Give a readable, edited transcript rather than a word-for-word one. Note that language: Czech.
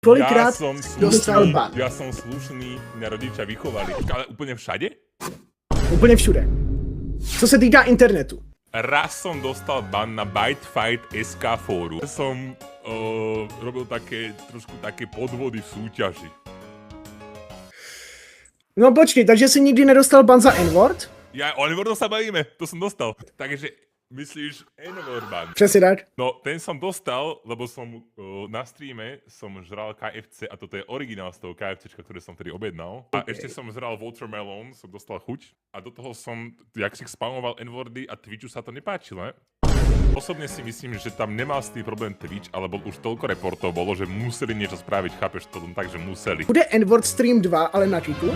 Kolikrát dostal ban? Ja som slušný, mňa rodičia vychovali. Ale úplne všade? Úplně všude. Co se týká internetu. Raz som dostal ban na ByteFight.sk fóru. Som robil trošku také podvody v súťaži. No počkej, takže jsi nikdy nedostal ban za N-word? Ja o N-wordu sa bavíme, to som dostal. Takže myslíš N-word ban? Přesně tak. No, ten som dostal, lebo som na streame som žral KFC a toto je originál z toho KFCčka, ktoré som tedy objednal. A ešte som žral Watermelon, som dostal chuť. A do toho som, jak si spamoval N-wordy a Twitchu sa to nepáčilo, ne? Osobne si myslím, že tam nemal s tým problém Twitch, alebo už toľko reportov bolo, že museli niečo spraviť, chápeš to tak, že museli. Bude N-word Stream 2, ale na Kiku?